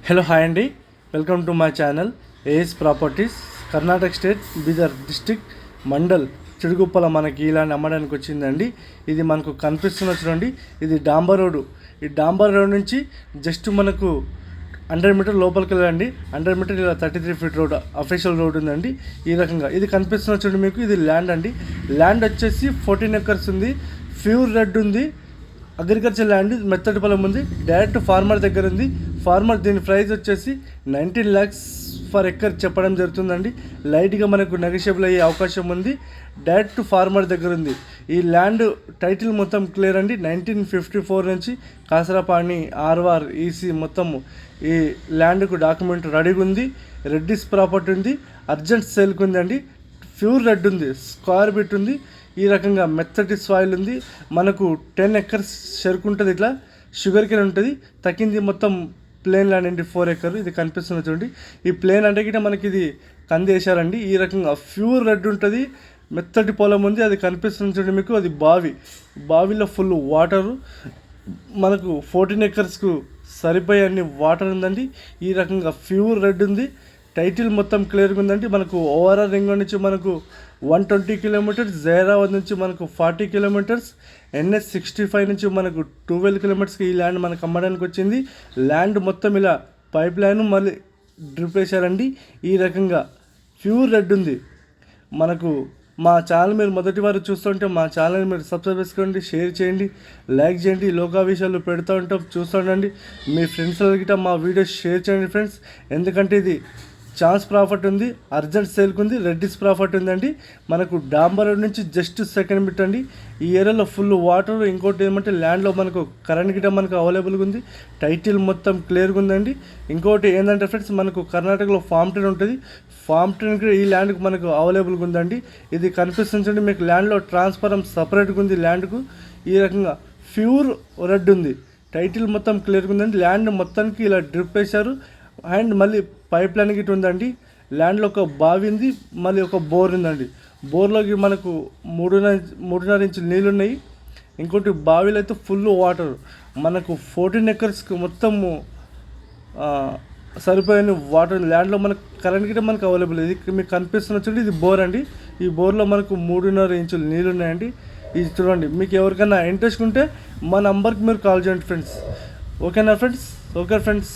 Hello hi అండి, welcome to my channel AS properties. Karnataka state Bidar district mandal చిడుగుప్పల మనకి ఇలాంటి అమ్మడానికి వచ్చిందండి. ఇది మనకు కనిపిస్తున్న చూడండి, ఇది డాంబర్ రోడ్డు. ఈ డాంబర్ రోడ్ నుంచి జస్ట్ మనకు 100 మీటర్ లోపలికి వెళ్ళండి. 100 మీటర్ ఇలా 33 ఫీట్ రోడ్ అఫీషియల్ రోడ్ ఉందండి. ఈ రకంగా ఇది కనిపిస్తున్న చూడండి మీకు, ఇది ల్యాండ్ అండి. ల్యాండ్ వచ్చేసి 14 ఎకర్స్ ఉంది, ప్యూర్ రెడ్ ఉంది, అగ్రికల్చర్ ల్యాండ్, మెత్తటి పొలం ఉంది, డైరెక్ట్ ఫార్మర్ దగ్గర ఉంది. ఫార్మర్ దీని ప్రైస్ వచ్చేసి 19 lakhs ఫర్ ఎకర్ చెప్పడం జరుగుతుందండి. లైట్గా మనకు నెగోషియబుల్ అయ్యే అవకాశం ఉంది. డైరెక్ట్ ఫార్మర్ దగ్గర ఉంది. ఈ ల్యాండ్ టైటిల్ మొత్తం క్లియర్ అండి. 1954 నుంచి కాసరపాణి ఆర్ఆర్ ఈసీ మొత్తం ఈ ల్యాండ్కు డాక్యుమెంట్ రెడీగా ఉంది. రెడ్డిస్ ప్రాపర్టీ ఉంది, అర్జెంట్ సేల్కి ఉందండి. ప్యూర్ రెడ్ ఉంది, స్క్వేర్ బిట్ ఉంది. ఈ రకంగా మెత్తటి సాయిల్ ఉంది. మనకు 10 ఎకర్స్ చెరుకు ఉంటుంది, ఇట్లా షుగర్ కేన్ ఉంటుంది. తక్కింది మొత్తం ప్లేన్ ల్యాండ్ అండి, 4 ఎకర్. ఇది కనిపిస్తుంది చూడండి. ఈ ప్లేన్ అంటే గిట్ట మనకి ఇది కందేశారండి. ఈ రకంగా ప్యూర్ రెడ్ ఉంటుంది, మెత్తటి పొలం ఉంది. అది కనిపిస్తుంది చూడండి మీకు, అది బావిలో ఫుల్ వాటరు. మనకు 14 ఎకర్స్కు సరిపోయే అన్ని వాటర్ ఉందండి. ఈ రకంగా ప్యూర్ రెడ్ ఉంది. టైటిల్ మొత్తం క్లియర్గా ఉందండి. మనకు ఓవరాల్ రింగ్ నుంచి మనకు 120 కిలోమీటర్స్, జైరాబాద్ నుంచి మనకు 40 కిలోమీటర్స్, NH 65 నుంచి మనకు 12 కిలోమీటర్స్కి ఈ ల్యాండ్ మనకు అమ్మడానికి వచ్చింది. ల్యాండ్ మొత్తం ఇలా పైప్ లైన్ మళ్ళీ డ్రిప్ వేశారండి. ఈ రకంగా ప్యూర్ రెడ్ ఉంది. మనకు మా ఛానల్ మీరు మొదటి వారు చూస్తుంటే మా ఛానల్ మీరు సబ్స్క్రైబ్ చేసుకోండి, షేర్ చేయండి, లైక్ చేయండి. లోకా విషయాలు పెడుతూ ఉంటాం, చూస్తుండండి. మీ ఫ్రెండ్స్ గిట్ట మా వీడియోస్ షేర్ చేయండి ఫ్రెండ్స్. ఎందుకంటే ఇది ఛాన్స్ ప్రాఫిట్ ఉంది, అర్జెంట్ సేల్కి ఉంది, రెడ్డిస్ ప్రాఫిట్ ఉందండి. మనకు డాంబర్ రోడ్ నుంచి జస్ట్ సెకండ్ బిట్ అండి. ఈ ఏరియాలో ఫుల్ వాటర్. ఇంకోటి ఏమంటే ల్యాండ్లో మనకు కరెంట్ గిట్ట మనకు అవైలబుల్గా ఉంది. టైటిల్ మొత్తం క్లియర్గా ఉందండి. ఇంకోటి ఏంటంటే ఫ్రెండ్స్, మనకు కర్ణాటకలో ఫామ్ ట్రైన్ ఉంటుంది. ఫామ్ ట్రైన్కి ఈ ల్యాండ్కి మనకు అవైలబుల్గా ఉందండి. ఇది కనిపిస్తుంది మీకు, ల్యాండ్లో ట్రాన్స్ఫారం సపరేట్గా ఉంది ల్యాండ్కు. ఈ రకంగా ప్యూర్ రెడ్ ఉంది. టైటిల్ మొత్తం క్లియర్గా ఉందండి. ల్యాండ్ మొత్తానికి ఇలా డ్రిప్ వేశారు. అండ్ మళ్ళీ పైప్ లైన్ గిట్ ఉందండి. ల్యాండ్లో ఒక బావి ఉంది, మళ్ళీ ఒక బోర్ ఉందండి. బోర్లోకి మనకు 3.5 ఇంచులు నీళ్ళు ఉన్నాయి. ఇంకోటి బావిలో అయితే ఫుల్ వాటర్. మనకు 14 ఎకర్స్కి మొత్తము సరిపోయిన వాటర్. ల్యాండ్లో మనకు కరెంట్ గిట్ట మనకు అవైలబుల్. ఇది మీకు కనిపిస్తున్న చూడండి, ఇది బోర్ అండి. ఈ బోర్లో మనకు 3.5 ఇంచులు నీళ్ళు ఉన్నాయండి. ఇది చూడండి. మీకు ఎవరికైనా ఇంట్రెస్ట్ ఉంటే మా నంబర్కి మీరు కాల్ చేయండి ఫ్రెండ్స్. ఓకేనా ఫ్రెండ్స్? Okay friends.